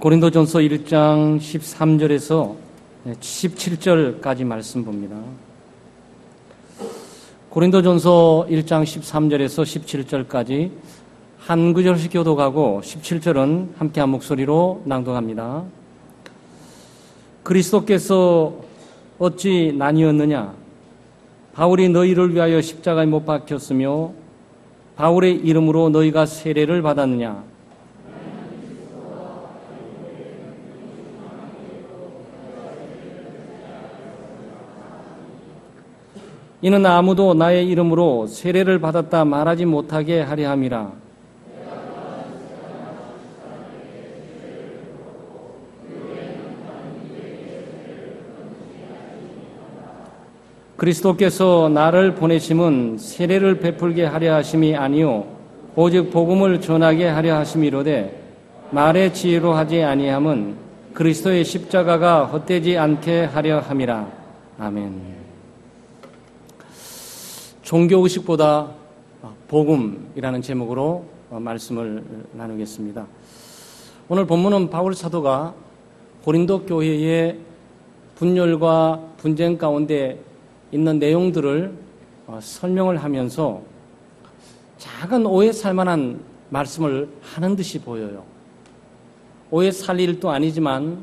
고린도전서 1장 13절에서 17절까지 말씀 봅니다. 고린도전서 1장 13절에서 17절까지 한 구절씩 교독하고 17절은 함께 한 목소리로 낭독합니다. 그리스도께서 어찌 나뉘었느냐? 바울이 너희를 위하여 십자가에 못 박혔으며 바울의 이름으로 너희가 세례를 받았느냐? 이는 아무도 나의 이름으로 세례를 받았다 말하지 못하게 하려 함이라. 그리스도께서 나를 보내심은 세례를 베풀게 하려 하심이 아니요 오직 복음을 전하게 하려 하심이로되 말의 지혜로 하지 아니함은 그리스도의 십자가가 헛되지 않게 하려 함이라. 아멘. 종교의식보다 복음이라는 제목으로 말씀을 나누겠습니다. 오늘 본문은 바울 사도가 고린도 교회의 분열과 분쟁 가운데 있는 내용들을 설명을 하면서 작은 오해 살만한 말씀을 하는 듯이 보여요. 오해 살 일도 아니지만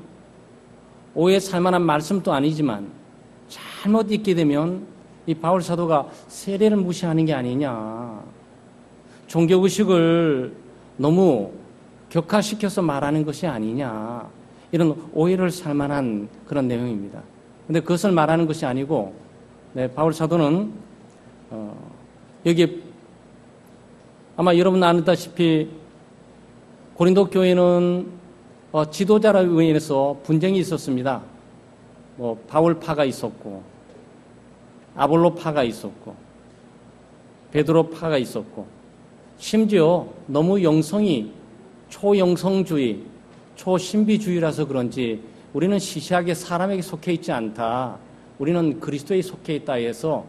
오해 살만한 말씀도 아니지만 잘못 읽게 되면 이 바울 사도가 세례를 무시하는 게 아니냐, 종교의식을 너무 격화시켜서 말하는 것이 아니냐, 이런 오해를 살만한 그런 내용입니다. 그런데 그것을 말하는 것이 아니고 바울 사도는 여기 아마 여러분 아다시피 고린도 교회는 지도자로 인해서 분쟁이 있었습니다. 바울파가 있었고 아볼로파가 있었고 베드로파가 있었고 심지어 너무 영성이 초영성주의, 초신비주의라서 그런지 우리는 시시하게 사람에게 속해 있지 않다, 우리는 그리스도에 속해 있다 해서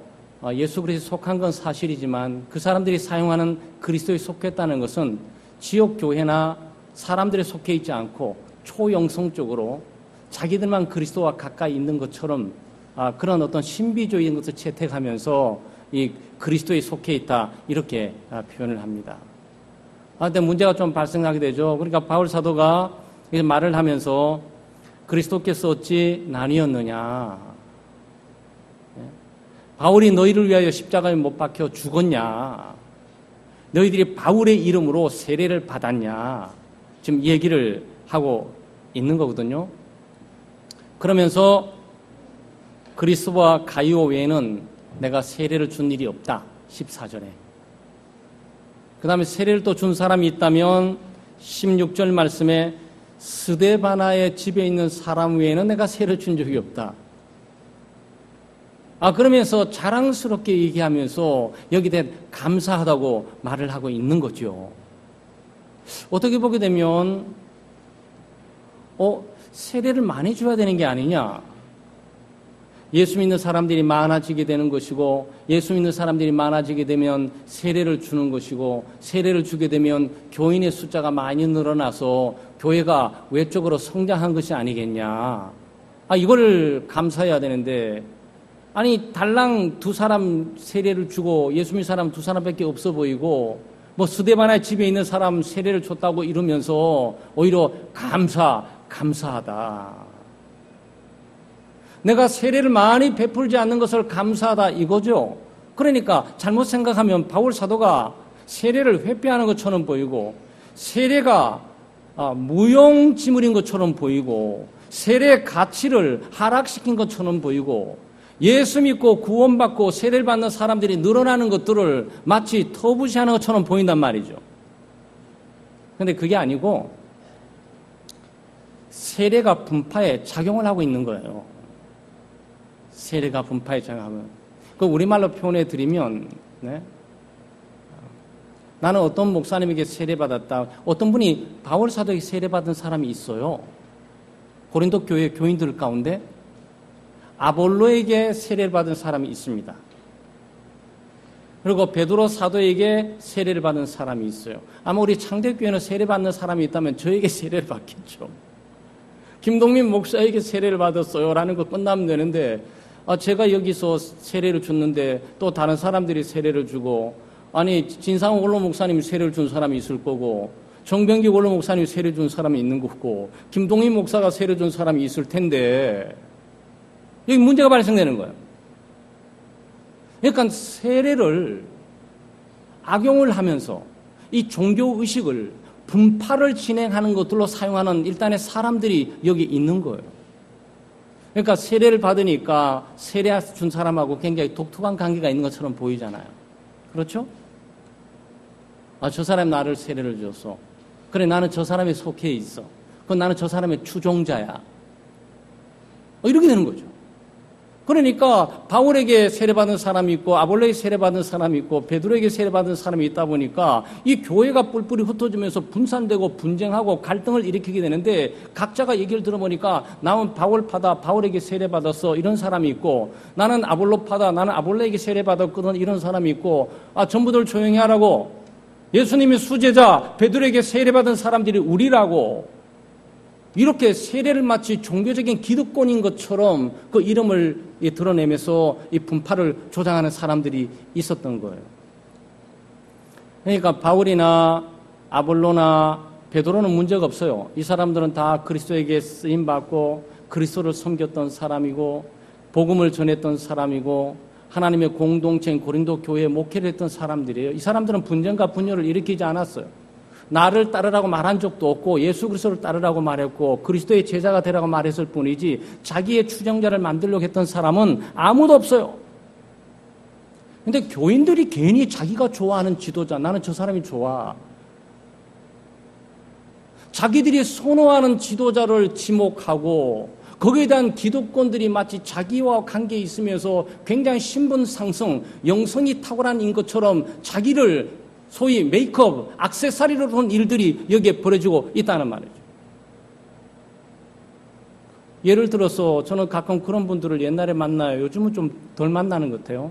예수 그리스도에 속한 건 사실이지만 그 사람들이 사용하는 그리스도에 속했다는 것은 지역 교회나 사람들에 속해 있지 않고 초영성적으로 자기들만 그리스도와 가까이 있는 것처럼 그런 어떤 신비주의인 것을 채택하면서 이 그리스도에 속해 있다, 이렇게 표현을 합니다. 그런데 문제가 좀 발생하게 되죠. 그러니까 바울 사도가 말을 하면서 그리스도께서 어찌 나뉘었느냐, 바울이 너희를 위하여 십자가에 못 박혀 죽었냐, 너희들이 바울의 이름으로 세례를 받았냐, 지금 얘기를 하고 있는 거거든요. 그러면서 그리스도와 가이오 외에는 내가 세례를 준 일이 없다, 14절에. 그 다음에 세례를 또 준 사람이 있다면 16절 말씀에 스데바나의 집에 있는 사람 외에는 내가 세례를 준 적이 없다. 그러면서 자랑스럽게 얘기하면서 여기에 대해 감사하다고 말을 하고 있는 거죠. 어떻게 보게 되면 세례를 많이 줘야 되는 게 아니냐, 예수 믿는 사람들이 많아지게 되는 것이고 예수 믿는 사람들이 많아지게 되면 세례를 주는 것이고 세례를 주게 되면 교인의 숫자가 많이 늘어나서 교회가 외적으로 성장한 것이 아니겠냐, 이걸 감사해야 되는데, 아니 달랑 두 사람 세례를 주고 예수 믿는 사람 두 사람밖에 없어 보이고 스데바나의 집에 있는 사람 세례를 줬다고 이러면서 오히려 감사하다, 내가 세례를 많이 베풀지 않는 것을 감사하다, 이거죠. 그러니까 잘못 생각하면 바울 사도가 세례를 회피하는 것처럼 보이고 세례가 무용지물인 것처럼 보이고 세례의 가치를 하락시킨 것처럼 보이고 예수 믿고 구원받고 세례를 받는 사람들이 늘어나는 것들을 마치 터부시하는 것처럼 보인단 말이죠. 그런데 그게 아니고 세례가 분파에 작용을 하고 있는 거예요. 세례가 분파에 작용하면, 그 우리말로 표현해 드리면, 나는 어떤 목사님에게 세례받았다, 어떤 분이 바울 사도에게 세례받은 사람이 있어요. 고린도 교회 교인들 가운데 아볼로에게 세례를 받은 사람이 있습니다. 그리고 베드로 사도에게 세례를 받은 사람이 있어요. 아마 우리 창대교회는 세례받는 사람이 있다면 저에게 세례를 받겠죠. 김동민 목사에게 세례를 받았어요 라는 거 끝나면 되는데, 제가 여기서 세례를 줬는데 또 다른 사람들이 세례를 주고, 아니 진상호 원로 목사님이 세례를 준 사람이 있을 거고, 정병기 원로 목사님이 세례 준 사람이 있는 거고, 김동민 목사가 세례 준 사람이 있을 텐데 여기 문제가 발생되는 거예요. 그러니까 세례를 악용을 하면서 이 종교의식을 분파를 진행하는 것들로 사용하는 일단의 사람들이 여기 있는 거예요. 그러니까 세례를 받으니까 세례 준 사람하고 굉장히 독특한 관계가 있는 것처럼 보이잖아요. 그렇죠? 저 사람이 나를 세례를 줬어. 그래, 나는 저 사람에 속해 있어. 그럼 나는 저 사람의 추종자야. 이렇게 되는 거죠. 그러니까 바울에게 세례받은 사람이 있고 아볼로에게 세례받은 사람이 있고 베드로에게 세례받은 사람이 있다 보니까 이 교회가 뿔뿔이 흩어지면서 분산되고 분쟁하고 갈등을 일으키게 되는데, 각자가 얘기를 들어보니까 나는 바울파다, 바울에게 세례받았어, 이런 사람이 있고, 나는 아볼로파다, 나는 아볼로에게 세례받았거든, 이런 사람이 있고, 전부들 조용히 하라고, 예수님이 수제자 베드로에게 세례받은 사람들이 우리라고, 이렇게 세례를 마치 종교적인 기득권인 것처럼 그 이름을 드러내면서 이 분파를 조장하는 사람들이 있었던 거예요. 그러니까 바울이나 아볼로나 베드로는 문제가 없어요. 이 사람들은 다 그리스도에게 쓰임받고 그리스도를 섬겼던 사람이고 복음을 전했던 사람이고 하나님의 공동체인 고린도 교회에 목회를 했던 사람들이에요. 이 사람들은 분쟁과 분열을 일으키지 않았어요. 나를 따르라고 말한 적도 없고 예수 그리스도를 따르라고 말했고 그리스도의 제자가 되라고 말했을 뿐이지 자기의 추종자를 만들려고 했던 사람은 아무도 없어요. 근데 교인들이 괜히 자기가 좋아하는 지도자, 나는 저 사람이 좋아, 자기들이 선호하는 지도자를 지목하고 거기에 대한 기득권들이 마치 자기와 관계에 있으면서 굉장히 신분 상승, 영성이 탁월한 인 것처럼 자기를 소위 메이크업, 액세서리로 한 일들이 여기에 벌어지고 있다는 말이죠. 예를 들어서 저는 가끔 그런 분들을 옛날에 만나요. 요즘은 좀 덜 만나는 것 같아요.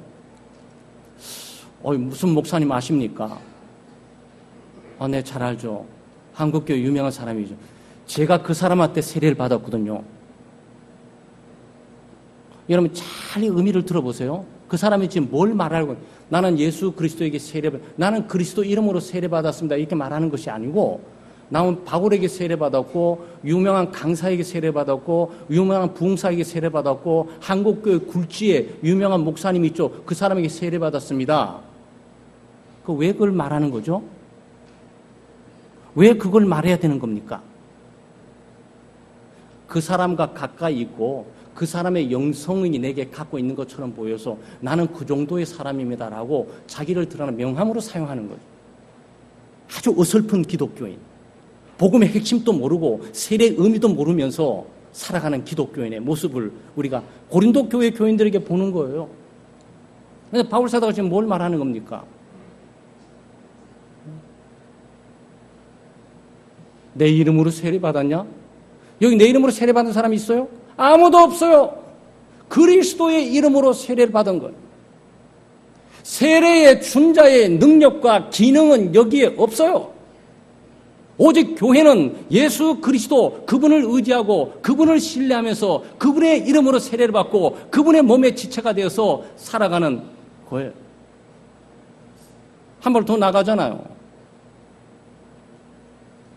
무슨 목사님 아십니까? 네, 잘 알죠. 한국교회 유명한 사람이죠. 제가 그 사람한테 세례를 받았거든요. 여러분 잘 의미를 들어보세요. 그 사람이 지금 뭘 말하고, 나는 예수 그리스도에게 나는 그리스도 이름으로 세례받았습니다, 이렇게 말하는 것이 아니고, 나는 바울에게 세례받았고 유명한 강사에게 세례받았고 유명한 부흥사에게 세례받았고 한국교회 굴지에 유명한 목사님 있죠, 그 사람에게 세례받았습니다. 왜 그걸 말하는 거죠? 왜 그걸 말해야 되는 겁니까? 그 사람과 가까이 있고 그 사람의 영성이 내게 갖고 있는 것처럼 보여서 나는 그 정도의 사람입니다라고 자기를 드러내는 명함으로 사용하는 거죠. 아주 어설픈 기독교인, 복음의 핵심도 모르고 세례의 의미도 모르면서 살아가는 기독교인의 모습을 우리가 고린도 교회 교인들에게 보는 거예요. 그런데 바울 사도가 지금 뭘 말하는 겁니까? 내 이름으로 세례받았냐? 여기 내 이름으로 세례받은 사람이 있어요? 아무도 없어요. 그리스도의 이름으로 세례를 받은 거예요. 세례의 준자의 능력과 기능은 여기에 없어요. 오직 교회는 예수 그리스도, 그분을 의지하고 그분을 신뢰하면서 그분의 이름으로 세례를 받고 그분의 몸의 지체가 되어서 살아가는 거예요. 한 발 더 나가잖아요.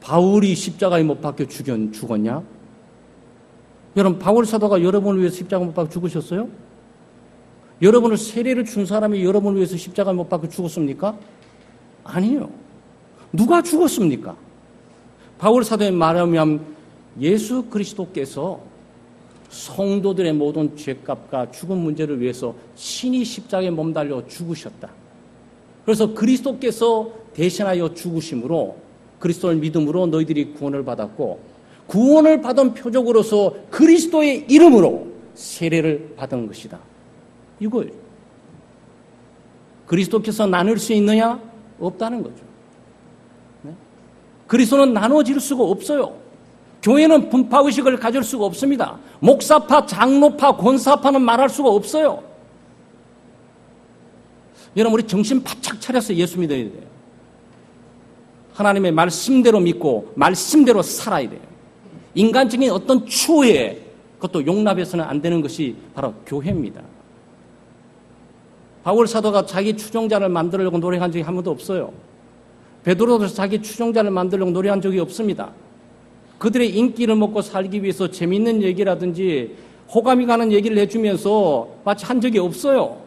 바울이 십자가에 못 박혀 죽었냐? 여러분, 바울 사도가 여러분을 위해서 십자가 못 박혀 죽으셨어요? 여러분을 세례를 준 사람이 여러분을 위해서 십자가 못 박혀 죽었습니까? 아니에요. 누가 죽었습니까? 바울 사도의 말에 의하면 예수 그리스도께서 성도들의 모든 죄값과 죽음 문제를 위해서 친히 십자가에 몸달려 죽으셨다. 그래서 그리스도께서 대신하여 죽으심으로 그리스도를 믿음으로 너희들이 구원을 받았고, 구원을 받은 표적으로서 그리스도의 이름으로 세례를 받은 것이다. 이거예요. 그리스도께서 나눌 수 있느냐? 없다는 거죠. 네? 그리스도는 나눠질 수가 없어요. 교회는 분파의식을 가질 수가 없습니다. 목사파, 장로파, 권사파는 말할 수가 없어요. 여러분, 우리 정신 바짝 차려서 예수 믿어야 돼요. 하나님의 말씀대로 믿고 말씀대로 살아야 돼요. 인간적인 어떤 추후에 그것도 용납해서는 안 되는 것이 바로 교회입니다. 바울 사도가 자기 추종자를 만들려고 노력한 적이 한 번도 없어요. 베드로도 자기 추종자를 만들려고 노력한 적이 없습니다. 그들의 인기를 먹고 살기 위해서 재미있는 얘기라든지 호감이 가는 얘기를 해주면서 마치 한 적이 없어요.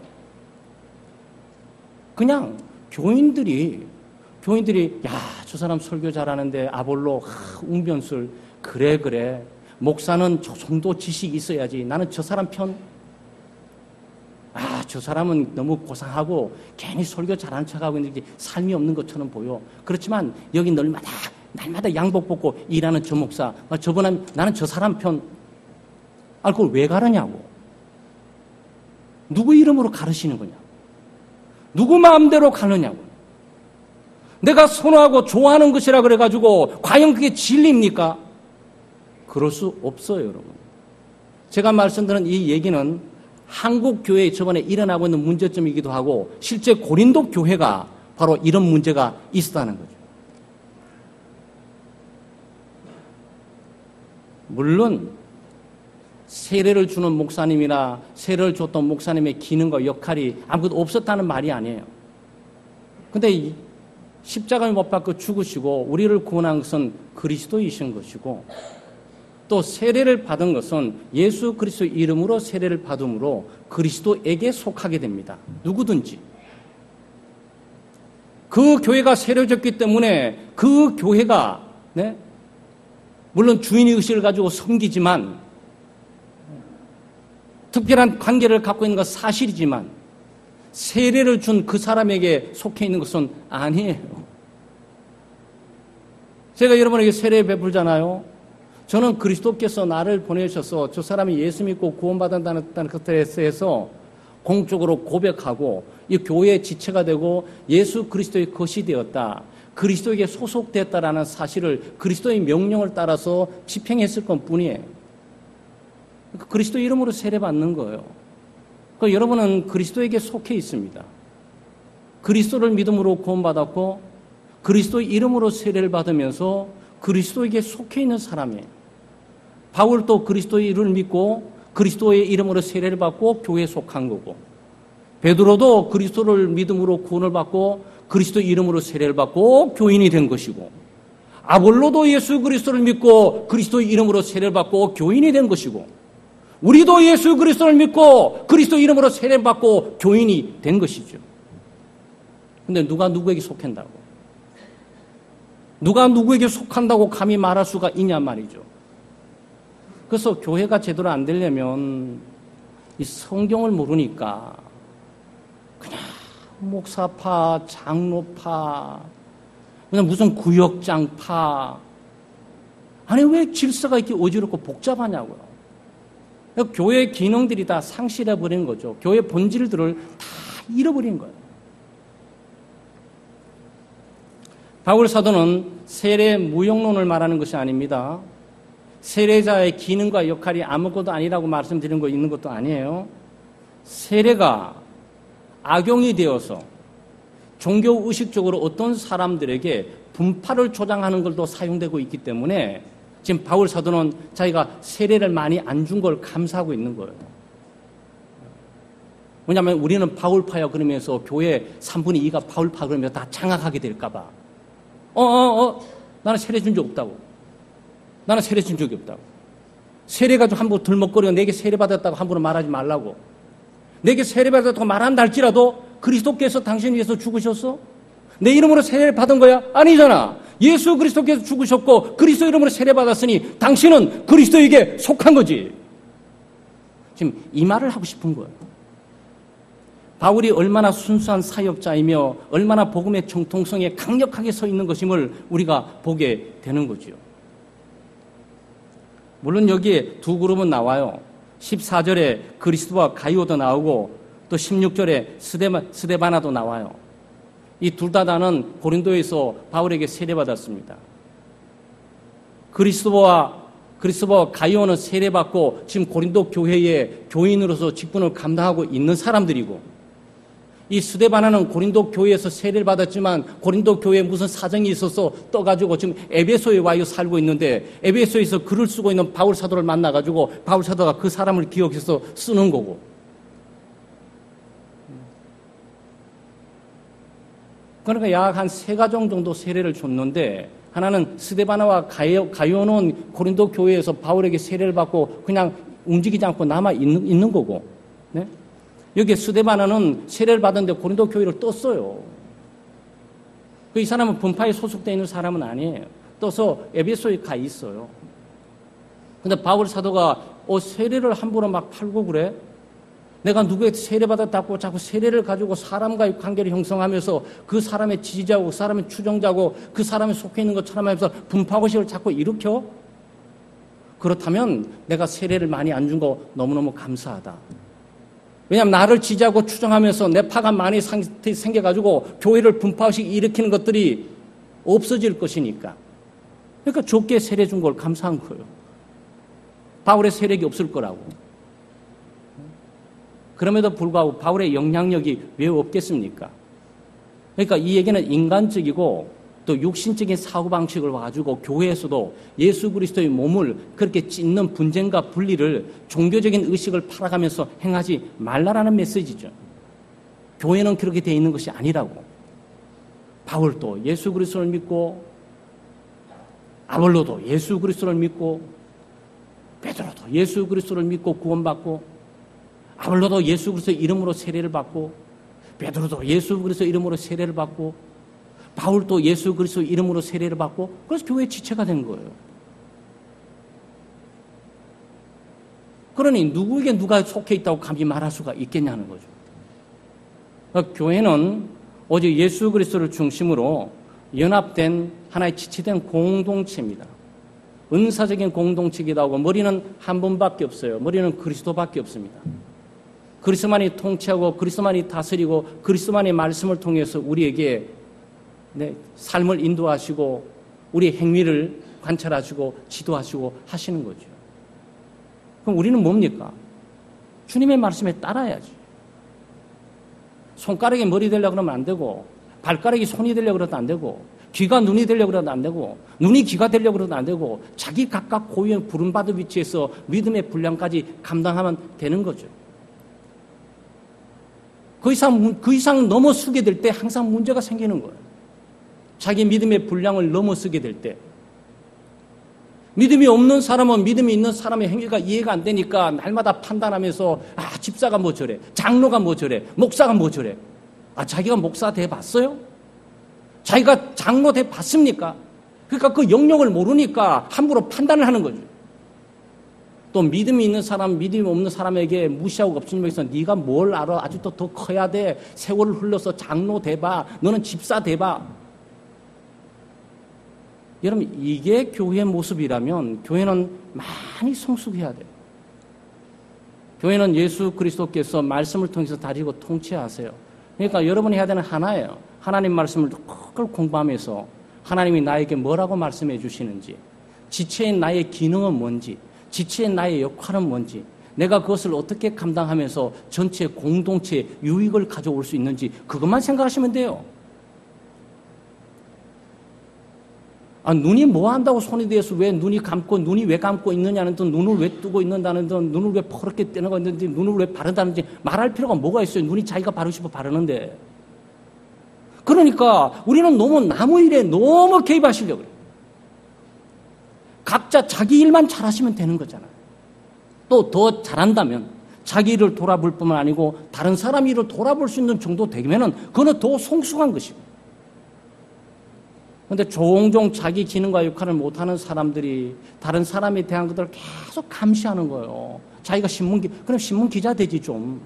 그냥 교인들이 야, 저 사람 설교 잘하는데 아볼로 웅변술 그래 목사는 저 정도 지식이 있어야지. 나는 저 사람 편. 저 사람은 너무 고상하고 괜히 설교 잘하는 척하고 있는데 삶이 없는 것처럼 보여. 그렇지만 여기 날마다 양복 벗고 일하는 저 목사, 저번에 나는 저 사람 편. 그걸 왜 가르냐고. 누구 이름으로 가르치는 거냐. 누구 마음대로 가르냐고. 내가 선호하고 좋아하는 것이라 그래가지고 과연 그게 진리입니까? 그럴 수 없어요, 여러분. 제가 말씀드린 이 얘기는 한국 교회에 저번에 일어나고 있는 문제점이기도 하고 실제 고린도 교회가 바로 이런 문제가 있었다는 거죠. 물론 세례를 주는 목사님이나 세례를 줬던 목사님의 기능과 역할이 아무것도 없었다는 말이 아니에요. 근데 십자가에 못 박혀 죽으시고 우리를 구원한 것은 그리스도이신 것이고 또 세례를 받은 것은 예수 그리스도의 이름으로 세례를 받음으로 그리스도에게 속하게 됩니다. 누구든지. 그 교회가 세례졌기 때문에 그 교회가 물론 주인의 의식을 가지고 섬기지만 특별한 관계를 갖고 있는 것은 사실이지만 세례를 준 그 사람에게 속해 있는 것은 아니에요. 제가 여러분에게 세례 베풀잖아요. 저는 그리스도께서 나를 보내셔서 저 사람이 예수 믿고 구원받는다는 것에 대해서 공적으로 고백하고 이 교회의 지체가 되고 예수 그리스도의 것이 되었다. 그리스도에게 소속됐다라는 사실을 그리스도의 명령을 따라서 집행했을 것뿐이에요. 그리스도 이름으로 세례받는 거예요. 그러니까 여러분은 그리스도에게 속해 있습니다. 그리스도를 믿음으로 구원받았고 그리스도의 이름으로 세례를 받으면서 그리스도에게 속해 있는 사람이에요. 바울도 그리스도의 이름을 믿고 그리스도의 이름으로 세례를 받고 교회에 속한 거고 베드로도 그리스도를 믿음으로 구원을 받고 그리스도의 이름으로 세례를 받고 교인이 된 것이고 아볼로도 예수 그리스도를 믿고 그리스도의 이름으로 세례를 받고 교인이 된 것이고 우리도 예수 그리스도를 믿고 그리스도 이름으로 세례를 받고 교인이 된 것이죠. 근데 누가 누구에게 속한다고? 누가 누구에게 속한다고 감히 말할 수가 있냐 말이죠. 그래서 교회가 제대로 안 되려면 이 성경을 모르니까 그냥 목사파, 장로파, 그냥 무슨 구역장파. 아니 왜 질서가 이렇게 어지럽고 복잡하냐고요. 교회의 기능들이 다 상실해버린 거죠. 교회의 본질들을 다 잃어버린 거예요. 바울 사도는 세례 무용론을 말하는 것이 아닙니다. 세례자의 기능과 역할이 아무것도 아니라고 말씀드리는 거 있는 것도 아니에요. 세례가 악용이 되어서 종교의식적으로 어떤 사람들에게 분파를 조장하는 걸도 사용되고 있기 때문에 지금 바울 사도는 자기가 세례를 많이 안 준 걸 감사하고 있는 거예요. 왜냐하면 우리는 바울파야 그러면서 교회 3분의 2가 바울파 그러면서 다 장악하게 될까 봐. 나는 세례 준 적 없다고. 나는 세례 준 적이 없다고. 세례 가지고 함부로 들먹거리고 내게 세례 받았다고 함부로 말하지 말라고. 내게 세례 받았다고 말한다 할지라도 그리스도께서 당신 위해서 죽으셨어? 내 이름으로 세례를 받은 거야? 아니잖아. 예수 그리스도께서 죽으셨고 그리스도 이름으로 세례 받았으니 당신은 그리스도에게 속한 거지. 지금 이 말을 하고 싶은 거예요. 바울이 얼마나 순수한 사역자이며 얼마나 복음의 정통성에 강력하게 서 있는 것임을 우리가 보게 되는 거죠. 물론 여기에 두 그룹은 나와요. 14절에 그리스도와 가이오도 나오고 또 16절에 스데바나도 나와요. 이 둘 다는 고린도에서 바울에게 세례받았습니다. 그리스도와 가이오는 세례받고 지금 고린도 교회의 교인으로서 직분을 감당하고 있는 사람들이고 이 스데바나는 고린도 교회에서 세례를 받았지만 고린도 교회에 무슨 사정이 있어서 떠가지고 지금 에베소에 와 살고 있는데 에베소에서 글을 쓰고 있는 바울 사도를 만나가지고 바울 사도가 그 사람을 기억해서 쓰는 거고. 그러니까 약 한 3가정 정도 세례를 줬는데 하나는 스데바나와 가요는 고린도 교회에서 바울에게 세례를 받고 그냥 움직이지 않고 남아 있는 거고. 네? 여기 스데바나는 세례를 받았는데 고린도 교회를 떴어요. 이 사람은 분파에 소속되어 있는 사람은 아니에요. 떠서 에베소에 가 있어요. 근데 바울 사도가 세례를 함부로 막 팔고 그래? 내가 누구에게 세례받았다고 자꾸 세례를 가지고 사람과의 관계를 형성하면서 그 사람의 지지자고 그 사람의 추종자고 그 사람에 속해 있는 것처럼 하면서 분파고식을 자꾸 일으켜? 그렇다면 내가 세례를 많이 안 준 거 너무너무 감사하다. 왜냐하면 나를 지지하고 추종하면서 내 파가 많이 생겨가지고 교회를 분파식 일으키는 것들이 없어질 것이니까. 그러니까 좁게 세례 준 걸 감사한 거예요. 바울의 세력이 없을 거라고. 그럼에도 불구하고 바울의 영향력이 왜 없겠습니까? 그러니까 이 얘기는 인간적이고 또 육신적인 사고방식을 가지고 교회에서도 예수 그리스도의 몸을 그렇게 찢는 분쟁과 분리를 종교적인 의식을 팔아가면서 행하지 말라라는 메시지죠. 교회는 그렇게 되어 있는 것이 아니라고. 바울도 예수 그리스도를 믿고 아볼로도 예수 그리스도를 믿고 베드로도 예수 그리스도를 믿고 구원받고 아볼로도 예수 그리스도 이름으로 세례를 받고 베드로도 예수 그리스도 이름으로 세례를 받고 바울도 예수 그리스도 이름으로 세례를 받고 그래서 교회의 지체가 된 거예요. 그러니 누구에게 누가 속해 있다고 감히 말할 수가 있겠냐는 거죠. 그러니까 교회는 오직 예수 그리스도를 중심으로 연합된 하나의 지체된 공동체입니다. 은사적인 공동체이기도 하고 머리는 한 분밖에 없어요. 머리는 그리스도밖에 없습니다. 그리스도만이 통치하고 그리스도만이 다스리고 그리스도만의 말씀을 통해서 우리에게 삶을 인도하시고 우리 행위를 관찰하시고 지도하시고 하시는 거죠. 그럼 우리는 뭡니까? 주님의 말씀에 따라야지. 손가락이 머리 되려고 그러면 안 되고 발가락이 손이 되려고 그러면 안 되고 귀가 눈이 되려고 그러면 안 되고 눈이 귀가 되려고 그러면 안 되고 자기 각각 고유의 부름받은 위치에서 믿음의 분량까지 감당하면 되는 거죠. 그 이상 넘어서게 될 때 항상 문제가 생기는 거예요. 자기 믿음의 분량을 넘어서게 될 때. 믿음이 없는 사람은 믿음이 있는 사람의 행위가 이해가 안 되니까 날마다 판단하면서 집사가 뭐 저래, 장로가 뭐 저래, 목사가 뭐 저래. 자기가 목사 돼 봤어요? 자기가 장로 돼 봤습니까? 그러니까 그 영역을 모르니까 함부로 판단을 하는 거죠. 또 믿음이 있는 사람, 믿음이 없는 사람에게 무시하고 엎치면서 네가 뭘 알아? 아직도 더 커야 돼. 세월을 흘러서 장로 돼봐. 너는 집사 돼봐. 여러분 이게 교회의 모습이라면 교회는 많이 성숙해야 돼요. 교회는 예수 그리스도께서 말씀을 통해서 다리고 통치하세요. 그러니까 여러분이 해야 되는 하나예요. 하나님 말씀을 그걸 공부하면서 하나님이 나에게 뭐라고 말씀해 주시는지, 지체인 나의 기능은 뭔지, 지체인 나의 역할은 뭔지, 내가 그것을 어떻게 감당하면서 전체 공동체의 유익을 가져올 수 있는지 그것만 생각하시면 돼요. 눈이 뭐 한다고 손이 대해서 왜 눈이 감고 눈이 왜 감고 있느냐는 등 눈을 왜 뜨고 있는다는 등 눈을 왜 퍼렇게 떼는 있는지 눈을 왜 바른다는지 말할 필요가 뭐가 있어요. 눈이 자기가 바르고 싶어 바르는데. 그러니까 우리는 너무 나무 일에 너무 개입하시려고 그래요. 각자 자기 일만 잘하시면 되는 거잖아요. 또 더 잘한다면 자기 일을 돌아볼 뿐만 아니고 다른 사람 일을 돌아볼 수 있는 정도 되면은 그거는 더 성숙한 것이고. 그런데 종종 자기 기능과 역할을 못하는 사람들이 다른 사람에 대한 것들을 계속 감시하는 거예요. 자기가 그럼 신문 기자 되지 좀.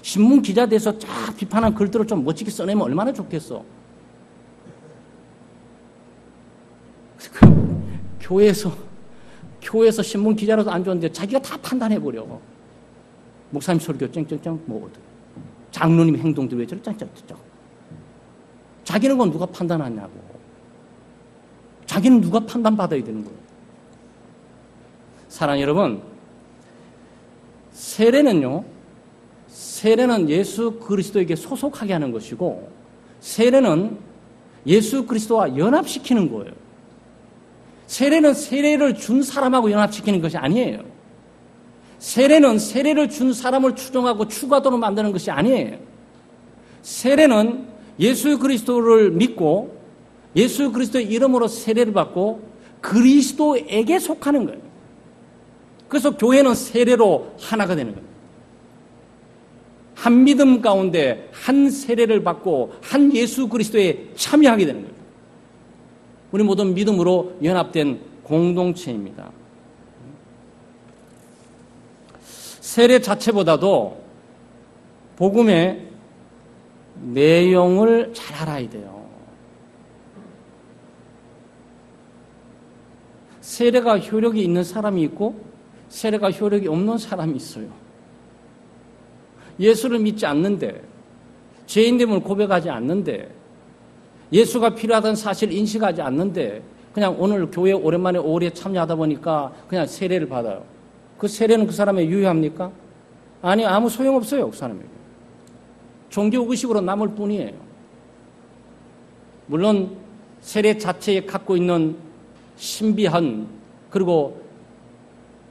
신문 기자 돼서 쫙 비판한 글들을 좀 멋지게 써내면 얼마나 좋겠어. 교회에서 신문 기자라도 안 좋은데 자기가 다 판단해버려. 목사님 설교 쨍쨍쨍 뭐거든. 장로님 행동도 왜 저래 쨍쨍쨍. 자기는 건 누가 판단하냐고. 자기는 누가 판단받아야 되는 거예요. 사랑하는 여러분, 세례는요, 세례는 예수 그리스도에게 소속하게 하는 것이고, 세례는 예수 그리스도와 연합시키는 거예요. 세례는 세례를 준 사람하고 연합시키는 것이 아니에요. 세례는 세례를 준 사람을 추종하고 추가도로 만드는 것이 아니에요. 세례는 예수 그리스도를 믿고 예수 그리스도의 이름으로 세례를 받고 그리스도에게 속하는 거예요. 그래서 교회는 세례로 하나가 되는 거예요. 한 믿음 가운데 한 세례를 받고 한 예수 그리스도에 참여하게 되는 거예요. 우리 모두 믿음으로 연합된 공동체입니다. 세례 자체보다도 복음의 내용을 잘 알아야 돼요. 세례가 효력이 있는 사람이 있고 세례가 효력이 없는 사람이 있어요. 예수를 믿지 않는데, 죄인됨을 고백하지 않는데, 예수가 필요하다는 사실을 인식하지 않는데 그냥 오늘 교회 오랜만에 오래 참여하다 보니까 그냥 세례를 받아요. 그 세례는 그 사람에 유효합니까? 아니, 아무 소용없어요. 그 사람에게. 종교의식으로 남을 뿐이에요. 물론 세례 자체에 갖고 있는 신비한 그리고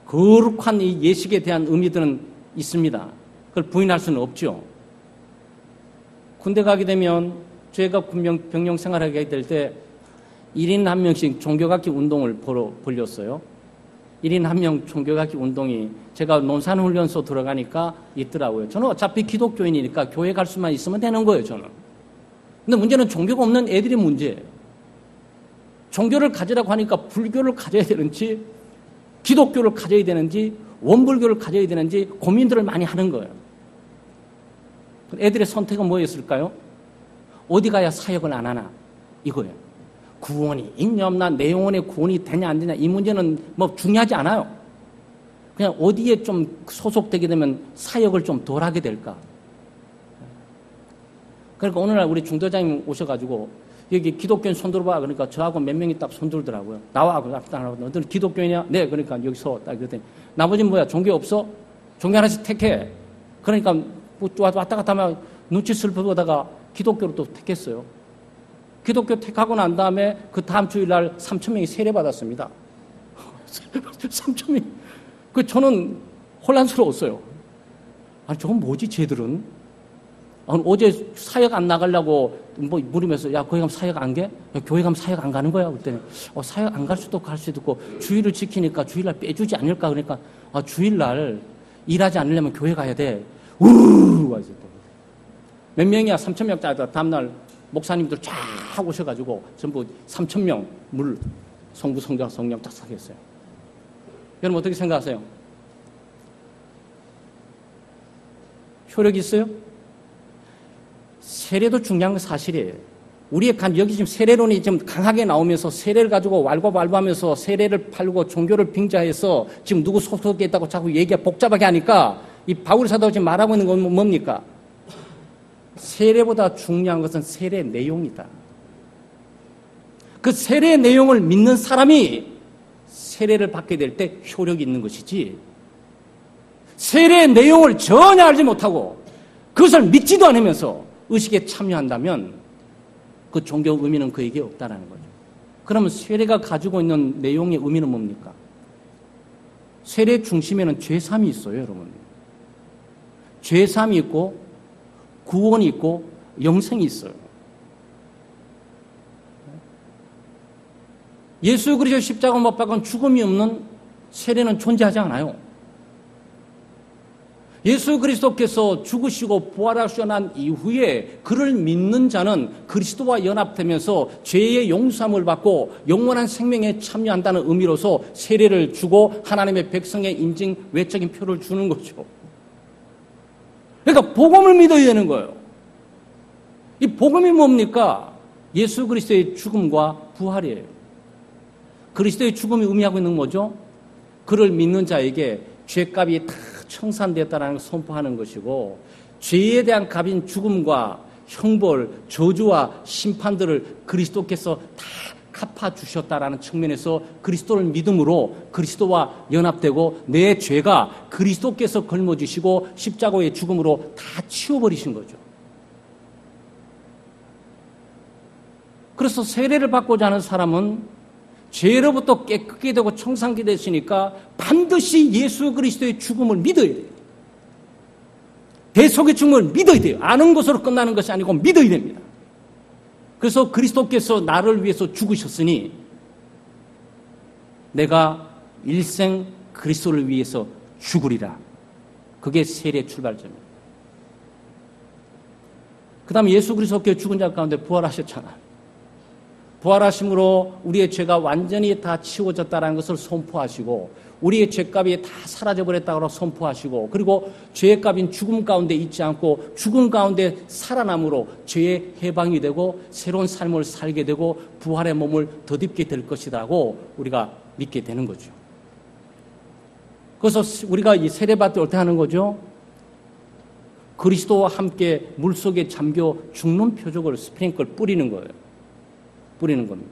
거룩한 이 예식에 대한 의미들은 있습니다. 그걸 부인할 수는 없죠. 군대 가게 되면 제가 병영 생활하게 될 때 1인 1명씩 종교각기 운동을 벌렸어요. 1인 1명 종교각기 운동이 제가 논산훈련소 들어가니까 있더라고요. 저는 어차피 기독교인이니까 교회 갈 수만 있으면 되는 거예요, 저는. 근데 문제는 종교가 없는 애들이 문제예요. 종교를 가지라고 하니까 불교를 가져야 되는지 기독교를 가져야 되는지 원불교를 가져야 되는지 고민들을 많이 하는 거예요. 애들의 선택은 뭐였을까요? 어디 가야 사역을 안 하나? 이거예요. 구원이 있냐 없나, 내 영혼의 구원이 되냐 안 되냐, 이 문제는 뭐 중요하지 않아요. 그냥 어디에 좀 소속되게 되면 사역을 좀 덜 하게 될까. 그러니까 오늘날 우리 중도장님 오셔가지고 여기 기독교인 손 들어봐. 그러니까 저하고 몇 명이 딱 손 들더라고요. 나와. 너는 기독교인이야? 네. 그러니까 여기 서. 딱 그랬더니 나머지는 뭐야? 종교 없어? 종교 하나씩 택해. 그러니까 왔다 갔다 하면 눈치 슬퍼 보다가 기독교로 또 택했어요. 기독교 택하고 난 다음에 그 다음 주일날 3,000명이 세례받았습니다. 3,000명이. 저는 혼란스러웠어요. 아니, 저건 뭐지, 쟤들은? 어제 사역 안 나가려고 뭐 물으면서, 야, 거기 가면 사역 안 가? 야, 교회 가면 사역 안 가는 거야? 그랬더니, 사역 안 갈 수도 갈 수도 있고, 주일을 지키니까 주일날 빼주지 않을까? 그러니까, 주일날 일하지 않으려면 교회 가야 돼. 우르르 와 있었다. 몇 명이야? 3,000명짜리. 다음날 목사님들 쫙 오셔가지고 전부 3,000명 물 성부 성자 성령 딱 사겠어요. 여러분 어떻게 생각하세요? 효력이 있어요? 세례도 중요한 건 사실이에요. 우리의 여기 지금 세례론이 좀 강하게 나오면서 세례를 가지고 왈가왈부하면서 세례를 팔고 종교를 빙자해서 지금 누구 소속에 있다고 자꾸 얘기가 복잡하게 하니까 이 바울 사도가 지금 말하고 있는 건 뭡니까? 세례보다 중요한 것은 세례 내용이다. 그 세례 내용을 믿는 사람이 세례를 받게 될 때 효력이 있는 것이지, 세례 내용을 전혀 알지 못하고 그것을 믿지도 않으면서 의식에 참여한다면 그 종교 의미는 그에게 없다라는 거죠. 그러면 세례가 가지고 있는 내용의 의미는 뭡니까? 세례 중심에는 죄사함이 있어요, 여러분. 죄사함이 있고 구원이 있고 영생이 있어요. 예수 그리스도 십자가 못 박은 죽음이 없는 세례는 존재하지 않아요. 예수 그리스도께서 죽으시고 부활하시고 난 이후에 그를 믿는 자는 그리스도와 연합되면서 죄의 용서함을 받고 영원한 생명에 참여한다는 의미로서 세례를 주고 하나님의 백성의 인증 외적인 표를 주는 거죠. 그러니까 복음을 믿어야 되는 거예요. 이 복음이 뭡니까? 예수 그리스도의 죽음과 부활이에요. 그리스도의 죽음이 의미하고 있는 뭐죠? 그를 믿는 자에게 죄값이 다 청산되었다는 걸 선포하는 것이고, 죄에 대한 값인 죽음과 형벌, 저주와 심판들을 그리스도께서 다 갚아주셨다라는 측면에서 그리스도를 믿음으로 그리스도와 연합되고 내 죄가 그리스도께서 걸머지시고 십자가의 죽음으로 다 치워버리신 거죠. 그래서 세례를 받고자 하는 사람은 죄로부터 깨끗게 되고 청산케 됐으니까 반드시 예수 그리스도의 죽음을 믿어야 돼요. 대속의 죽음을 믿어야 돼요. 아는 것으로 끝나는 것이 아니고 믿어야 됩니다. 그래서 그리스도께서 나를 위해서 죽으셨으니 내가 일생 그리스도를 위해서 죽으리라. 그게 세례의 출발점입니다. 그 다음에 예수 그리스도께서 죽은 자 가운데 부활하셨잖아요. 부활하심으로 우리의 죄가 완전히 다 치워졌다는 것을 선포하시고 우리의 죄값이 다 사라져버렸다고 선포하시고 그리고 죄의 값인 죽음 가운데 있지 않고 죽음 가운데 살아남으로 죄의 해방이 되고 새로운 삶을 살게 되고 부활의 몸을 덧입게 될 것이라고 우리가 믿게 되는 거죠. 그래서 우리가 이 세례받을 때 어떻게 하는 거죠? 그리스도와 함께 물속에 잠겨 죽는 표적을 스프링클 뿌리는 거예요. 뿌리는 겁니다.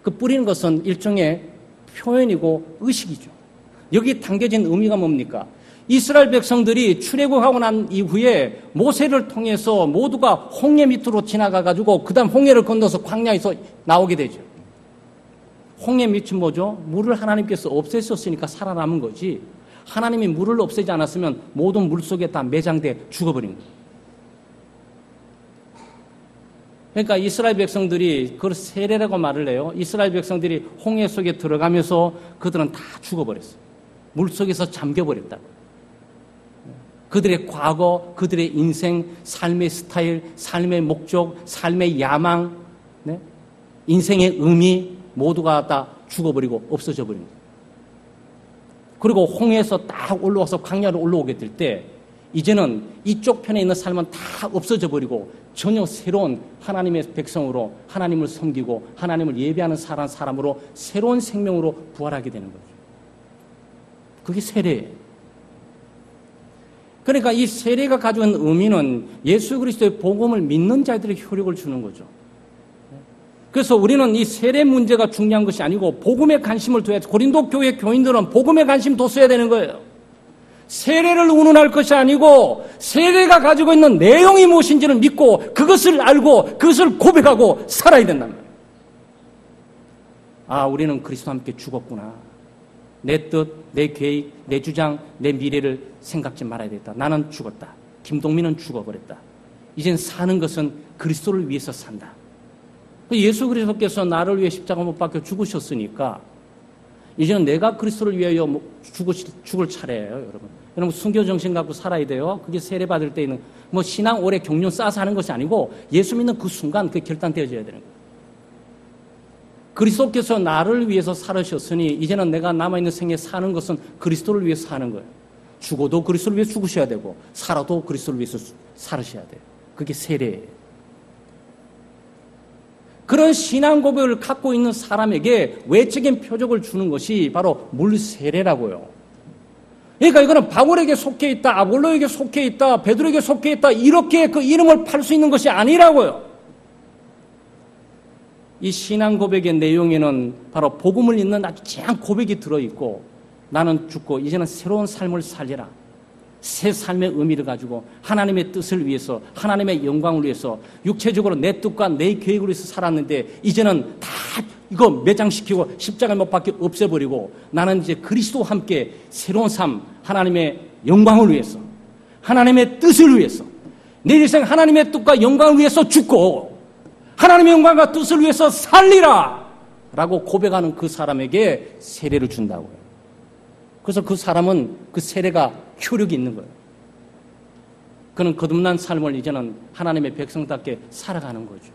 그 뿌리는 것은 일종의 표현이고 의식이죠. 여기 담겨진 의미가 뭡니까? 이스라엘 백성들이 출애굽하고 난 이후에 모세를 통해서 모두가 홍해 밑으로 지나가가지고 그 다음 홍해를 건너서 광야에서 나오게 되죠. 홍해 밑은 뭐죠? 물을 하나님께서 없애셨으니까 살아남은 거지. 하나님이 물을 없애지 않았으면 모든 물 속에 다 매장돼 죽어버린 거예요. 그러니까 이스라엘 백성들이 그걸 세례라고 말을 해요. 이스라엘 백성들이 홍해 속에 들어가면서 그들은 다 죽어버렸어요. 물속에서 잠겨버렸다고. 그들의 과거, 그들의 인생, 삶의 스타일, 삶의 목적, 삶의 야망, 네? 인생의 의미 모두가 다 죽어버리고 없어져 버린 거예요. 그리고 홍해에서 딱 올라와서 광야로 올라오게 될 때 이제는 이쪽 편에 있는 삶은 다 없어져 버리고 전혀 새로운 하나님의 백성으로 하나님을 섬기고 하나님을 예배하는 사람으로 새로운 생명으로 부활하게 되는 거죠. 그게 세례예요. 그러니까 이 세례가 가지고 있는 의미는 예수 그리스도의 복음을 믿는 자들에게 효력을 주는 거죠. 그래서 우리는 이 세례 문제가 중요한 것이 아니고 복음에 관심을 둬야 고린도 교회 교인들은 복음에 관심 뒀어야 되는 거예요. 세례를 운운할 것이 아니고 세례가 가지고 있는 내용이 무엇인지를 믿고 그것을 알고 그것을 고백하고 살아야 된단 말이에요. 아, 우리는 그리스도와 함께 죽었구나. 내 뜻, 내 계획, 내 주장, 내 미래를 생각지 말아야 되겠다. 나는 죽었다. 김동민은 죽어버렸다. 이젠 사는 것은 그리스도를 위해서 산다. 예수 그리스도께서 나를 위해 십자가 못 박혀 죽으셨으니까 이제는 내가 그리스도를 위하여 죽을 차례예요, 여러분. 여러분 순교 정신 갖고 살아야 돼요. 그게 세례 받을 때 있는 뭐 신앙 오래 경륜 쌓아서 하는 것이 아니고 예수 믿는 그 순간 그게 결단되어져야 되는 거예요. 그리스도께서 나를 위해서 살으셨으니 이제는 내가 남아있는 생에 사는 것은 그리스도를 위해서 사는 거예요. 죽어도 그리스도를 위해서 죽으셔야 되고 살아도 그리스도를 위해서 살으셔야 돼요. 그게 세례예요. 그런 신앙 고백을 갖고 있는 사람에게 외적인 표적을 주는 것이 바로 물세례라고요. 그러니까 이거는 바울에게 속해 있다, 아볼로에게 속해 있다, 베드로에게 속해 있다 이렇게 그 이름을 팔 수 있는 것이 아니라고요. 이 신앙 고백의 내용에는 바로 복음을 읽는 아주 진한 고백이 들어있고 나는 죽고 이제는 새로운 삶을 살리라. 새 삶의 의미를 가지고 하나님의 뜻을 위해서 하나님의 영광을 위해서 육체적으로 내 뜻과 내 계획을 위해서 살았는데 이제는 다 이거 매장시키고 십자가에 못 박혀 없애버리고 나는 이제 그리스도와 함께 새로운 삶 하나님의 영광을 위해서 하나님의 뜻을 위해서 내 인생 하나님의 뜻과 영광을 위해서 죽고 하나님의 영광과 뜻을 위해서 살리라 라고 고백하는 그 사람에게 세례를 준다고요. 그래서 그 사람은 그 세례가 효력이 있는 거예요. 그는 거듭난 삶을 이제는 하나님의 백성답게 살아가는 거죠.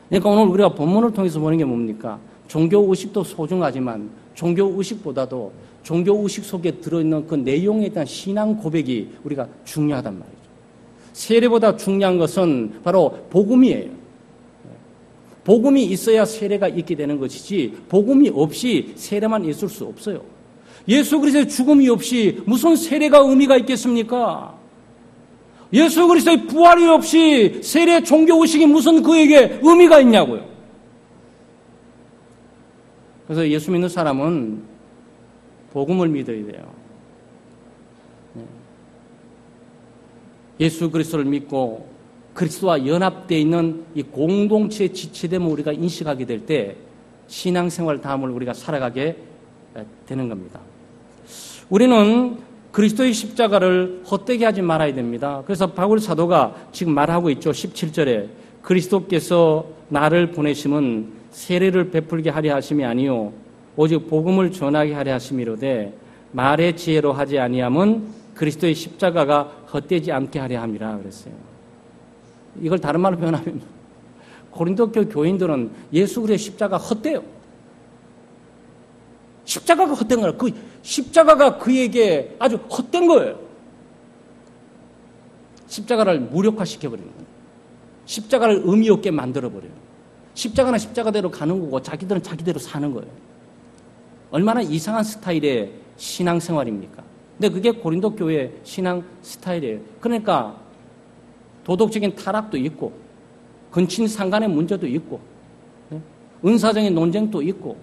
그러니까 오늘 우리가 본문을 통해서 보는 게 뭡니까? 종교 의식도 소중하지만 종교 의식보다도 종교 의식 속에 들어있는 그 내용에 대한 신앙 고백이 우리가 중요하단 말이죠. 세례보다 중요한 것은 바로 복음이에요. 복음이 있어야 세례가 있게 되는 것이지 복음이 없이 세례만 있을 수 없어요. 예수 그리스도의 죽음이 없이 무슨 세례가 의미가 있겠습니까? 예수 그리스도의 부활이 없이 세례 종교 의식이 무슨 그에게 의미가 있냐고요. 그래서 예수 믿는 사람은 복음을 믿어야 돼요. 예수 그리스도를 믿고 그리스도와 연합되어 있는 이 공동체의 지체됨을 우리가 인식하게 될 때 신앙생활 다음을 우리가 살아가게 되는 겁니다. 우리는 그리스도의 십자가를 헛되게 하지 말아야 됩니다. 그래서 바울 사도가 지금 말하고 있죠. 17절에 그리스도께서 나를 보내심은 세례를 베풀게 하려 하심이 아니요 오직 복음을 전하게 하려 하심이로되 말의 지혜로 하지 아니함은 그리스도의 십자가가 헛되지 않게 하려 함이라 그랬어요. 이걸 다른 말로 표현하면 고린도 교인들은 예수 그리스도의 십자가 헛돼요. 십자가가 헛된 거예요. 그 십자가가 그에게 아주 헛된 거예요. 십자가를 무력화시켜버리는 거예요. 십자가를 의미 없게 만들어버려요. 십자가는 십자가대로 가는 거고 자기들은 자기대로 사는 거예요. 얼마나 이상한 스타일의 신앙생활입니까? 근데 그게 고린도 교회의 신앙 스타일이에요. 그러니까 도덕적인 타락도 있고 근친상간의 문제도 있고 은사적인 논쟁도 있고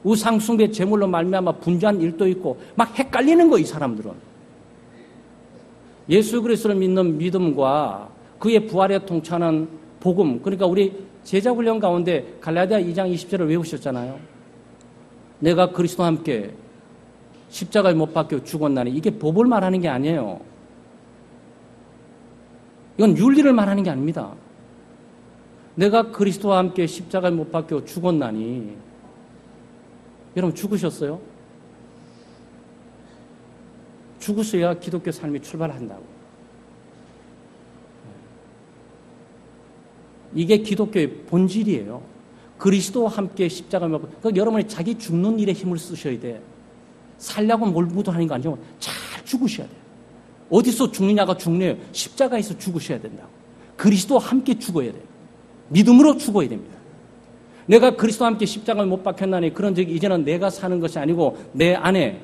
우상숭배 제물로 말미암아 분주한 일도 있고 막 헷갈리는 거 이 사람들은. 예수 그리스도를 믿는 믿음과 그의 부활에 통치하는 복음, 그러니까 우리 제자훈련 가운데 갈라디아 2장 20절을 외우셨잖아요. 내가 그리스도와 함께 십자가에 못 박혀 죽었나니 이게 법을 말하는 게 아니에요. 이건 윤리를 말하는 게 아닙니다. 내가 그리스도와 함께 십자가에 못 박혀 죽었나니 여러분 죽으셨어요? 죽으셔야 기독교 삶이 출발한다고. 이게 기독교의 본질이에요. 그리스도와 함께 십자가에 못 박혀. 그러니까 여러분이 자기 죽는 일에 힘을 쓰셔야 돼. 살려고 몰부도하는 거 아니죠. 잘 죽으셔야 돼요. 어디서 죽느냐가 중요해요. 십자가에서 죽으셔야 된다고. 그리스도와 함께 죽어야 돼요. 믿음으로 죽어야 됩니다. 내가 그리스도와 함께 십자가에 못 박혔나니 그런 적이 이제는 내가 사는 것이 아니고 내 안에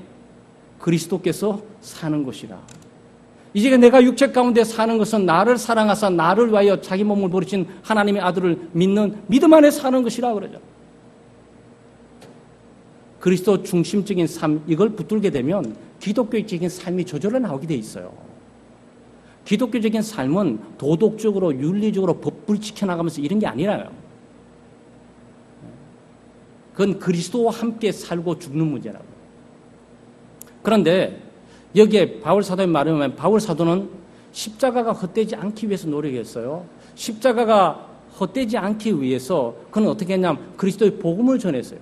그리스도께서 사는 것이라. 이제 내가 육체 가운데 사는 것은 나를 사랑하사 나를 위하여 자기 몸을 버리신 하나님의 아들을 믿는 믿음 안에 사는 것이라 그러죠. 그리스도 중심적인 삶, 이걸 붙들게 되면 기독교적인 삶이 저절로 나오게 돼 있어요. 기독교적인 삶은 도덕적으로 윤리적으로 법을 지켜나가면서 이런 게 아니라요. 그건 그리스도와 함께 살고 죽는 문제라고. 그런데 여기에 바울 사도의 말에 보면 바울 사도는 십자가가 헛되지 않기 위해서 노력했어요. 십자가가 헛되지 않기 위해서 그는 어떻게 했냐면 그리스도의 복음을 전했어요.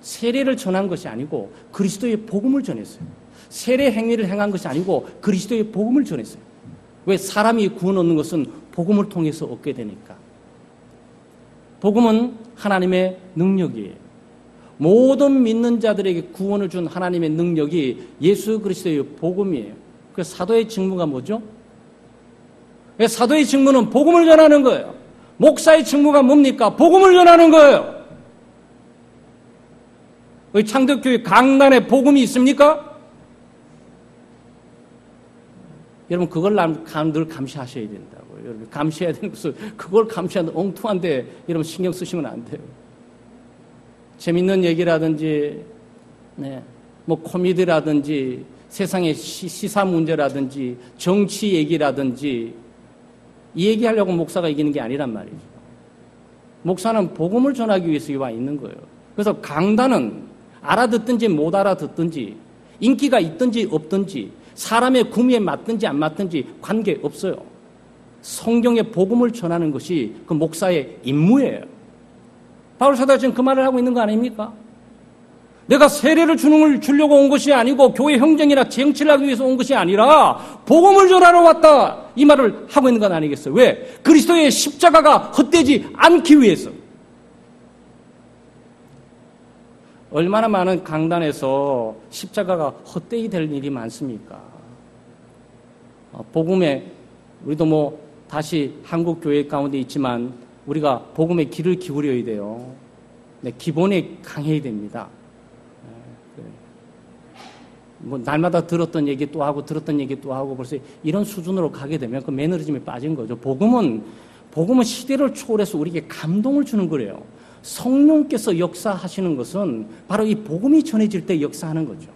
세례를 전한 것이 아니고 그리스도의 복음을 전했어요. 세례 행위를 행한 것이 아니고 그리스도의 복음을 전했어요. 왜? 사람이 구원 얻는 것은 복음을 통해서 얻게 되니까. 복음은 하나님의 능력이에요. 모든 믿는 자들에게 구원을 준 하나님의 능력이 예수 그리스도의 복음이에요. 그 사도의 직무가 뭐죠? 사도의 직무는 복음을 전하는 거예요. 목사의 직무가 뭡니까? 복음을 전하는 거예요. 창덕교회 강단에 복음이 있습니까? 여러분 그걸 늘 감시하셔야 된다고요. 여러분 감시해야 되는 것을 그걸 감시하는 엉뚱한데 여러분 신경 쓰시면 안 돼요. 재밌는 얘기라든지 뭐 코미디라든지 세상의 시사 문제라든지 정치 얘기라든지 이 얘기하려고 목사가 이기는 게 아니란 말이죠. 목사는 복음을 전하기 위해서 와 있는 거예요. 그래서 강단은 알아듣든지 못 알아듣든지 인기가 있든지 없든지 사람의 구미에 맞든지 안 맞든지 관계없어요. 성경의 복음을 전하는 것이 그 목사의 임무예요. 바울 사도가 지금 그 말을 하고 있는 거 아닙니까? 내가 세례를 주려고 온 것이 아니고 교회 형정이나 정치를 하기 위해서 온 것이 아니라 복음을 전하러 왔다. 이 말을 하고 있는 건 아니겠어요? 왜? 그리스도의 십자가가 헛되지 않기 위해서. 얼마나 많은 강단에서 십자가가 헛되이 될 일이 많습니까? 복음에 우리도 뭐 다시 한국 교회 가운데 있지만 우리가 복음의 귀를 기울여야 돼요. 기본에 강해야 됩니다. 뭐 날마다 들었던 얘기 또 하고 들었던 얘기 또 하고 벌써 이런 수준으로 가게 되면 그 매너리즘에 빠진 거죠. 복음은 시대를 초월해서 우리에게 감동을 주는 거래요. 성령께서 역사하시는 것은 바로 이 복음이 전해질 때 역사하는 거죠.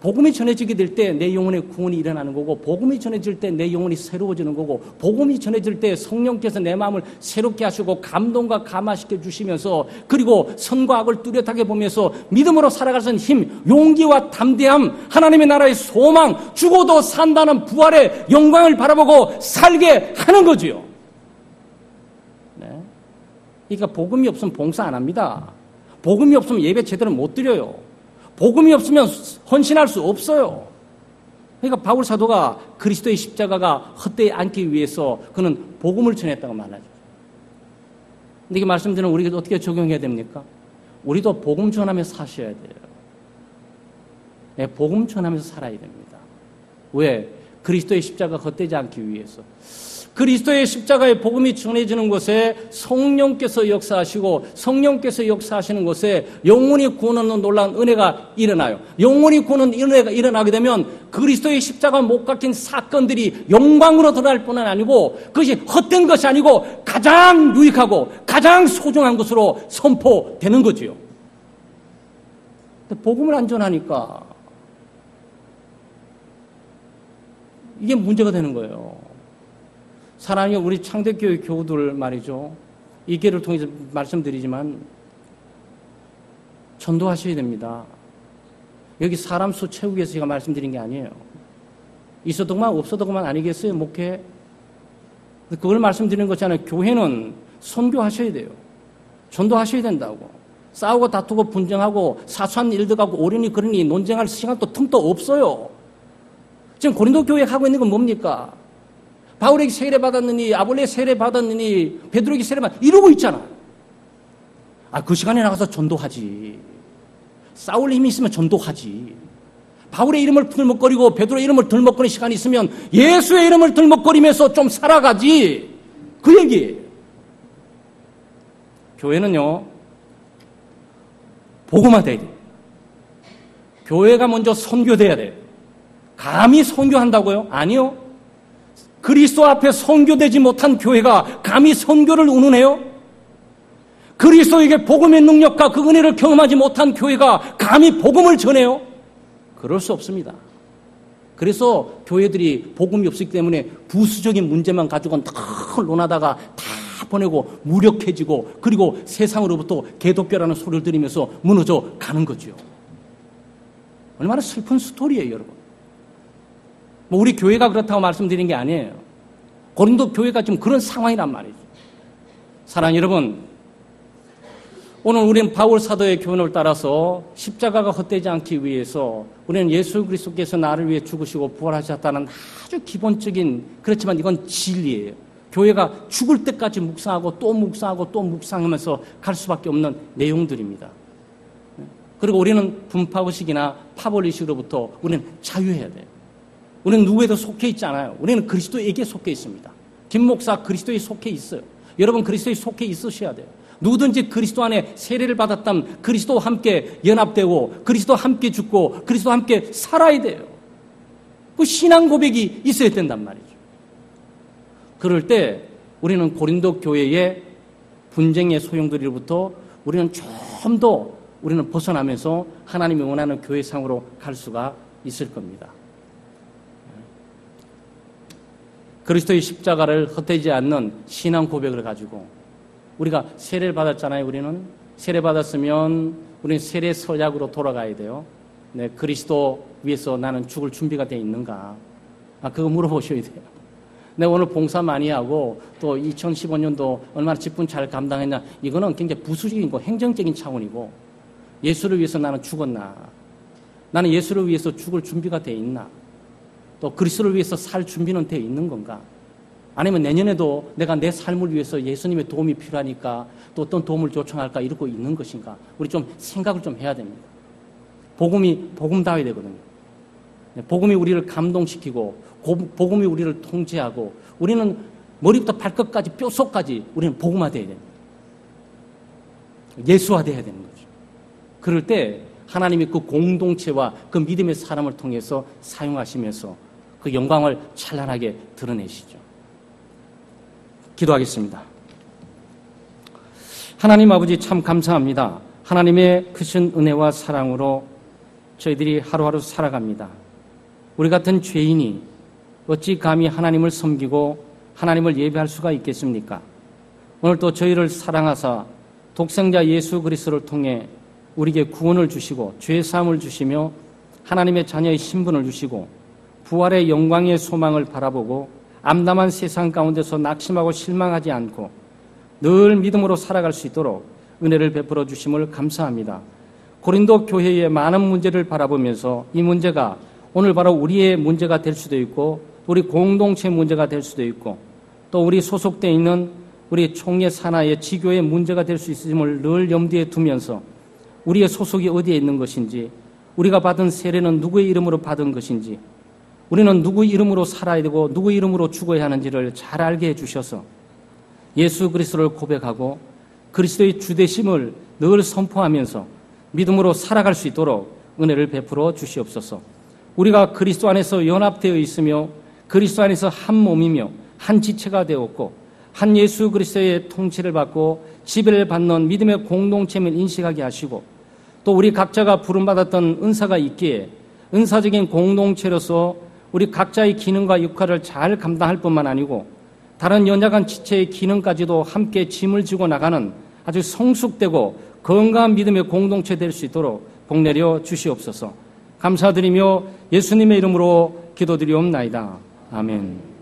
복음이 전해지게 될 때 내 영혼의 구원이 일어나는 거고, 복음이 전해질 때 내 영혼이 새로워지는 거고, 복음이 전해질 때 성령께서 내 마음을 새롭게 하시고 감동과 감화시켜 주시면서, 그리고 선과 악을 뚜렷하게 보면서 믿음으로 살아갈 수 있는 힘, 용기와 담대함, 하나님의 나라의 소망, 죽어도 산다는 부활의 영광을 바라보고 살게 하는 거지요. 네. 그러니까 복음이 없으면 봉사 안 합니다. 복음이 없으면 예배 제대로 못 드려요. 복음이 없으면 헌신할 수 없어요. 그러니까 바울 사도가 그리스도의 십자가가 헛되이 않기 위해서 그는 복음을 전했다고 말하죠. 근데 이게 말씀드리면 우리가 어떻게 적용해야 됩니까? 우리도 복음 전하면서 사셔야 돼요. 네, 복음 전하면서 살아야 됩니다. 왜? 그리스도의 십자가 헛되지 않기 위해서. 그리스도의 십자가의 복음이 전해지는 곳에 성령께서 역사하시고, 성령께서 역사하시는 곳에 영혼이 구원하는 놀라운 은혜가 일어나요. 영혼이 구원하는 은혜가 일어나게 되면 그리스도의 십자가 못 박힌 사건들이 영광으로 드러날 뿐만 아니고, 그것이 헛된 것이 아니고 가장 유익하고 가장 소중한 것으로 선포되는 거지요. 근데 복음을 안 전하니까 이게 문제가 되는 거예요. 사랑하는 우리 창대교회 교우들 말이죠. 이 기회를 통해서 말씀드리지만 전도하셔야 됩니다. 여기 사람 수 채우기 위해서 제가 말씀드린 게 아니에요. 있어도 그만 없어도 그만 아니겠어요, 목회? 그걸 말씀드리는 것잖아요. 교회는 선교하셔야 돼요. 전도하셔야 된다고. 싸우고 다투고 분쟁하고 사소한 일들 갖고 오려니 그러니 논쟁할 시간도 틈도 없어요. 지금 고린도 교회 하고 있는 건 뭡니까? 바울에게 세례 받았느니, 아볼레 세례 받았느니, 베드로에게 세례 받았느니, 이러고 있잖아. 그 시간에 나가서 전도하지. 싸울 힘이 있으면 전도하지. 바울의 이름을 들먹거리고 베드로의 이름을 들먹거리는 시간이 있으면 예수의 이름을 들먹거리면서 좀 살아가지. 그 얘기예요. 교회는요, 복음화돼야 돼요. 교회가 먼저 선교돼야 돼요. 감히 선교한다고요? 아니요. 그리스도 앞에 선교되지 못한 교회가 감히 선교를 운운해요? 그리스도에게 복음의 능력과 그 은혜를 경험하지 못한 교회가 감히 복음을 전해요? 그럴 수 없습니다. 그래서 교회들이 복음이 없기 때문에 부수적인 문제만 가지고는 다 논하다가 다 보내고 무력해지고, 그리고 세상으로부터 개독교라는 소리를 들으면서 무너져 가는 거죠. 얼마나 슬픈 스토리예요, 여러분. 우리 교회가 그렇다고 말씀드린 게 아니에요. 고린도 교회가 지금 그런 상황이란 말이죠. 사랑하는 여러분, 오늘 우리는 바울 사도의 교훈을 따라서 십자가가 헛되지 않기 위해서 우리는 예수 그리스도께서 나를 위해 죽으시고 부활하셨다는 아주 기본적인, 그렇지만 이건 진리예요. 교회가 죽을 때까지 묵상하고 또 묵상하고 또 묵상하면서 갈 수밖에 없는 내용들입니다. 그리고 우리는 분파의식이나 파벌의식으로부터 우리는 자유해야 돼요. 우리는 누구에도 속해 있지 않아요. 우리는 그리스도에게 속해 있습니다. 김 목사 그리스도에 속해 있어요. 여러분 그리스도에 속해 있으셔야 돼요. 누구든지 그리스도 안에 세례를 받았다면 그리스도와 함께 연합되고 그리스도와 함께 죽고 그리스도와 함께 살아야 돼요. 그 신앙 고백이 있어야 된단 말이죠. 그럴 때 우리는 고린도 교회의 분쟁의 소용돌이로부터 우리는 좀 더 우리는 벗어나면서 하나님이 원하는 교회상으로 갈 수가 있을 겁니다. 그리스도의 십자가를 헛되지 않는 신앙 고백을 가지고 우리가 세례를 받았잖아요. 우리는 세례 받았으면 우리는 세례 서약으로 돌아가야 돼요. 네, 그리스도 위해서 나는 죽을 준비가 되어 있는가? 그거 물어보셔야 돼요. 내가 오늘 봉사 많이 하고 또 2015년도 얼마나 직분 잘 감당했냐? 이거는 굉장히 부수적인 거, 행정적인 차원이고, 예수를 위해서 나는 죽었나? 나는 예수를 위해서 죽을 준비가 되어 있나? 또 그리스도를 위해서 살 준비는 되어 있는 건가? 아니면 내년에도 내가 내 삶을 위해서 예수님의 도움이 필요하니까 또 어떤 도움을 요청할까 이러고 있는 것인가? 우리 좀 생각을 좀 해야 됩니다. 복음이 복음다워야 되거든요. 복음이 우리를 감동시키고 복음이 우리를 통제하고 우리는 머리부터 발끝까지 뼛속까지 우리는 복음화되어야 됩니다. 예수화되어야 되는 거죠. 그럴 때 하나님이 그 공동체와 그 믿음의 사람을 통해서 사용하시면서 그 영광을 찬란하게 드러내시죠. 기도하겠습니다. 하나님 아버지 참 감사합니다. 하나님의 크신 은혜와 사랑으로 저희들이 하루하루 살아갑니다. 우리 같은 죄인이 어찌 감히 하나님을 섬기고 하나님을 예배할 수가 있겠습니까? 오늘 또 저희를 사랑하사 독생자 예수 그리스도를 통해 우리에게 구원을 주시고 죄사함을 주시며 하나님의 자녀의 신분을 주시고 부활의 영광의 소망을 바라보고 암담한 세상 가운데서 낙심하고 실망하지 않고 늘 믿음으로 살아갈 수 있도록 은혜를 베풀어 주심을 감사합니다. 고린도 교회의 많은 문제를 바라보면서 이 문제가 오늘 바로 우리의 문제가 될 수도 있고 우리 공동체 문제가 될 수도 있고 또 우리 소속되어 있는 우리 총회 산하의 지교의 문제가 될 수 있음을 늘 염두에 두면서 우리의 소속이 어디에 있는 것인지, 우리가 받은 세례는 누구의 이름으로 받은 것인지, 우리는 누구 이름으로 살아야 되고 누구 이름으로 죽어야 하는지를 잘 알게 해주셔서 예수 그리스도를 고백하고 그리스도의 주되심을 늘 선포하면서 믿음으로 살아갈 수 있도록 은혜를 베풀어 주시옵소서. 우리가 그리스도 안에서 연합되어 있으며 그리스도 안에서 한 몸이며 한 지체가 되었고 한 예수 그리스도의 통치를 받고 지배를 받는 믿음의 공동체임을 인식하게 하시고 또 우리 각자가 부름받았던 은사가 있기에 은사적인 공동체로서 우리 각자의 기능과 역할을 잘 감당할 뿐만 아니고 다른 연약한 지체의 기능까지도 함께 짐을 지고 나가는 아주 성숙되고 건강한 믿음의 공동체 될 수 있도록 복내려 주시옵소서. 감사드리며 예수님의 이름으로 기도드리옵나이다. 아멘.